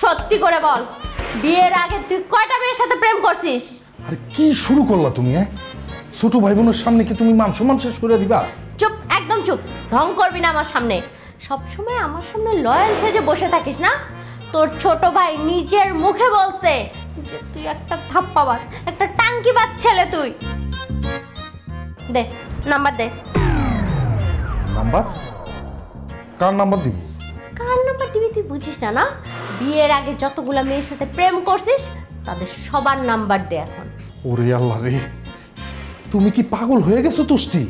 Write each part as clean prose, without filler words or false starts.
সত্যি করে বল, বিয়ের আগে তুই কয়টা মেয়ের সাথে প্রেম করছিস? আরে কি শুরু করলা তুমি? ছোট ভাই বোনের সামনে কি তুমি মান সম্মান শেষ করে দিবা? চুপ, একদম চুপ, ঢং করবি না আমার সামনে। সবসময় আমার সামনে লয়াল সেজে বসে থাকিস না? তোর ছোট ভাই নিজের মুখে বলছে যে তুই একটা থাপ্পাবাজ, একটা টাঙ্কিবাজ ছেলে। তুই দে নাম্বার দে। নাম্বার? কার নাম্বার দিবি? কার নাম্বার দিবি তুই বুঝিস না? না, বিয়ের আগে যতগুলা মেয়ের সাথে প্রেম করছিস তাদের সবার নাম্বার দে এখন। ওরে আল্লাহ রে, তুমি কি পাগল হয়ে গেছো তুষ্টি?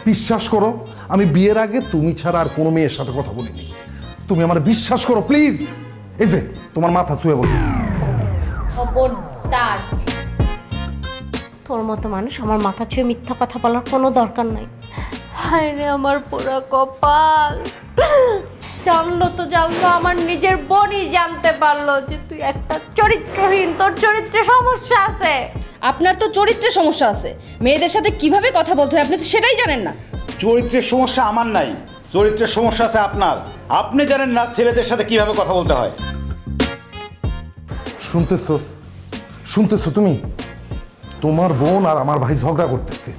বিশ্বাস করো, আমি বিয়ের আগে তুমি ছাড়া আর কোনো মেয়ের সাথে কথা বলিনি। তুমি আমার বিশ্বাস করো প্লিজ। এই যে তোমার মাথা ছুঁয়ে বলতেছি, খবরদার। তোর মতো মানুষ আমার মাথা ছুঁয়ে মিথ্যা কথা বলার কোনো দরকার নাই। হায় রে আমার পোড়া কপাল, জানলো তো জানলো, আমার নিজের বোনই জানতে পারলো যে তুই একটা চরিত্রহীন, তোর চরিত্রে সমস্যা আছে। আপনার তো চরিত্রে সমস্যা আছে, মেয়েদের সাথে কিভাবে কথা বলতে হয় আপনি তো সেটাই জানেন না। চরিত্রের সমস্যা আমার নাই, চরিত্রের সমস্যা আছে আপনার। আপনি জানেন না ছেলেদের সাথে কিভাবে কথা বলতে হয়। শুনতেছো? শুনতেছো তুমি? তোমার বোন আর আমার ভাই ঝগড়া করতেছে,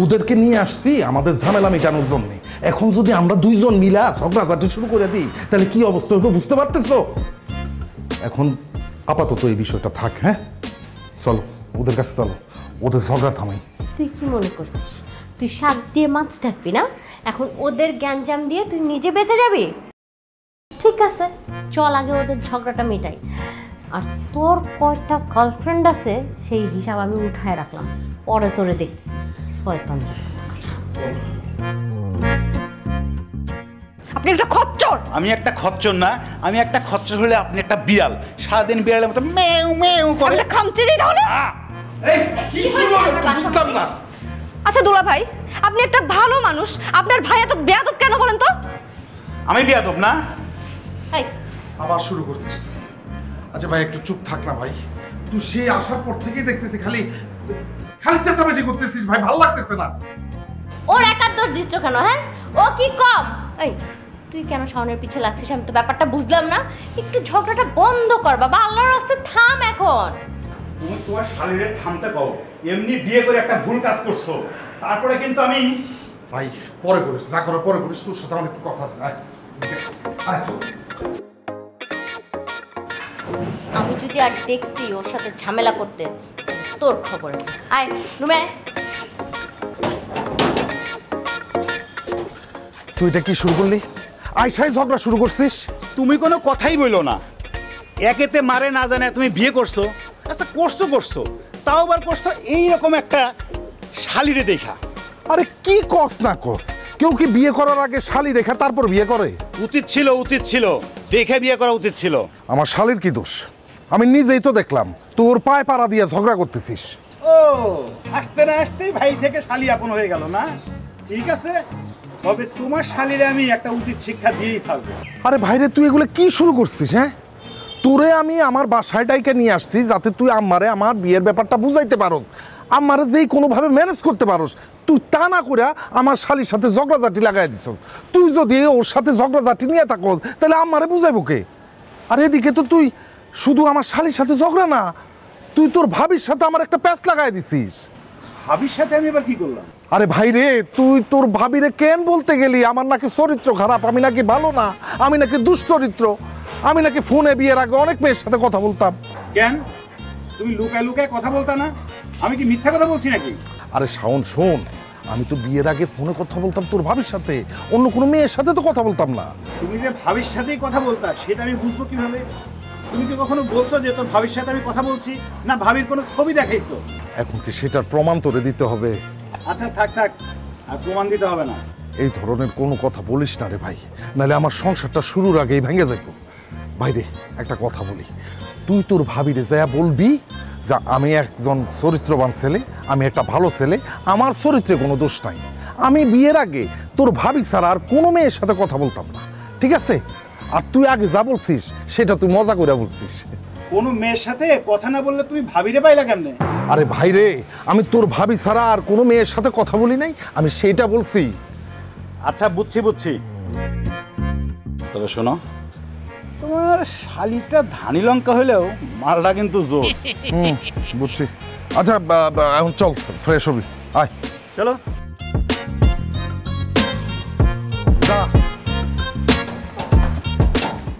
ওদেরকে নিয়ে আসছি আমাদের ঝামেলা মেটানোর জন্য। এখন যদি আমরা দুইজন মিলা ঝগড়াঝাটি শুরু করে দিই তাহলে কি অবস্থা হবে বুঝতে পারতেছো? এখন আপাতত এই বিষয়টা থাক। হ্যাঁ চলো ওদের কাছে, চলো ওদের ঝগড়া থামাই। তুই কি মনে করছিস তুই শাক দিয়ে মাছ ঢাকবি না? এখন ওদের জ্ঞানজাম দিয়ে তুই নিজে বেঁচে যাবি? ঠিক আছে, চল আগে ওদের ঝগড়াটা মেটাই। আর তোর কয়টা গার্লফ্রেন্ড আছে সেই হিসাব আমি উঠায় রাখলাম, পরে তোরে দেখছি। শয়তান। আপনি একটা খচ্চর। আমি একটা খচ্চর না, আমি একটা খচ্চর হলে আপনি একটা বিড়াল। সারাদিন বিড়ালের মতো মেউ মেউ করে। আপনি খামচেরি তাহলে। এই কি শুরু হলো বুঝতাম না। আচ্ছা দুলা ভাই, আপনি একটা ভালো মানুষ, আপনার ভাই এত বেয়াদব কেন বলেন তো? আমি বিয়াদব না? এই আবার শুরু করছিস তুই। আচ্ছা ভাই একটু চুপ থাক না ভাই, তুই সে আসার পর থেকেই দেখতেছি খালি খালি চেঁচামেচি করতেছিস ভাই, ভালো লাগতেছে না। ওর একার দোষ দিচ্ছ কেন? হ্যাঁ, ও কি কম? এই তুই কেন শাওনের পিছে লাগছিস? আমি তো ব্যাপারটা বুঝলাম না। একটু ঝগড়াটা বন্ধ কর বাবা, আল্লাহর রাস্তে থাম এখন। তুমি তোমার শালীরে থামতে পাও, এমনি বিয়ে করে একটা ভুল কাজ করছো। তারপরে কিন্তু আমি ভাই পরে করিস, যা করার পরে করিস, তোর সাথে আমার একটু কথা আছে। আয় আয়। আমি যদি আর দেখছি ওর সাথে ঝামেলা করতে, তোর খবর আছে। আয় রুমে আয়। তুই এটা কি শুরু করলি? আয়সাই ঝগড়া শুরু করছিস? তুমি কোনো কথাই বললো না। একেতে মারে না জানে তুমি বিয়ে করছো। আচ্ছা করছো তাও আবার করছো এইরকম একটা শালীরে দেখা। আরে কি কস না কস, কেউ কি বিয়ে করার আগে শালি দেখা তারপর বিয়ে করে? উচিত ছিল দেখে বিয়ে করা উচিত ছিল। আমার শালির কি দোষ? আমি নিজেই তো দেখলাম তোর পায়ে পাড়া দিয়ে ঝগড়া করতেছিস। ও আসতে না আসতেই ভাই থেকে শালি আপন হয়ে গেল না? ঠিক আছে, তবে তোমার শালীরে আমি একটা উচিত শিক্ষা দিয়েই ছাড়বো। আরে ভাইরে তুই এগুলো কি শুরু করছিস? হ্যাঁ, তোরে আমি আমার বাসায় ডাইকে নিয়ে আসছি যাতে তুই আম্মারে আমার বিয়ের ব্যাপারটা বুঝাইতে পারোস, আম্মারে যেই কোনোভাবে ম্যানেজ করতে পারোস। তুই তা না করে আমার শালির সাথে ঝগড়াঝাটি লাগাই দিস। তুই যদি ওর সাথে ঝগড়াঝাটি নিয়ে থাকস তাহলে আম্মারে বুঝাইবো কে? আর এদিকে তো তুই শুধু আমার শালির সাথে ঝগড়া না, তুই তোর ভাবির সাথে আমার একটা প্যাচ লাগাই দিছিস। ভাবির সাথে আমি এবার কি করলাম? আরে ভাই রে, তুই তোর ভাবিরে কেন বলতে গেলি আমার নাকি চরিত্র খারাপ, আমি নাকি ভালো না, আমি নাকি দুশ্চরিত্র, আমি নাকি ফোনে বিয়ের আগে অনেক মেয়ের সাথে কথা বলতাম। কেন তুমি লুকায় লুকায় কথা বলতা না? আমি কি মিথ্যা কথা বলছি নাকি? আরে শাওন শোন, আমি তো বিয়ের আগে ফোনে কথা বলতাম তোর ভাবির সাথে, অন্য কোনো মেয়ের সাথে তো কথা বলতাম না। তুমি যে ভাবির সাথেই কথা বলতা সেটা আমি বুঝবো কিভাবে? তুমি কি কখনো বলছো যে তোর ভাবির সাথে আমি কথা বলছি, না ভাবির কোনো ছবি দেখাইছো? এখন কি সেটার প্রমাণ তোরে দিতে হবে? আচ্ছা থাক আর প্রমাণ দিতে হবে না। এই ধরনের কোনো কথা বলিস না রে ভাই, নাহলে আমার সংসারটা শুরুর আগেই ভেঙে যাইব। ভাইরে একটা কথা বলি, তুই তোর ভাবিরে যা বলবি যে আমি একজন চরিত্রবান ছেলে, আমি একটা ভালো ছেলে, আমার চরিত্রে কোনো দোষ নাই, আমি বিয়ের আগে তোর ভাবি ছাড়া আর কোনো মেয়ের সাথে কথা বলতাম না, ঠিক আছে? আর তুই আগে যা বলছিস সেটা তুই মজা করে বলছিস। কোনো মেয়ের সাথে কথা না বললে তুমি ভাবিরে পাইলা কেমনে? আরে ভাইরে, আমি তোর ভাবি ছাড়া আর কোনো মেয়ের সাথে কথা বলি নাই, আমি সেইটা বলছি। আচ্ছা বুঝছি, তবে শোনো, তোমার শালিটা ধানি লঙ্কা হলেও মালটা কিন্তু জোর। বুঝছি। আচ্ছা এখন চল, ফ্রেশ হবি, আয়। চলো।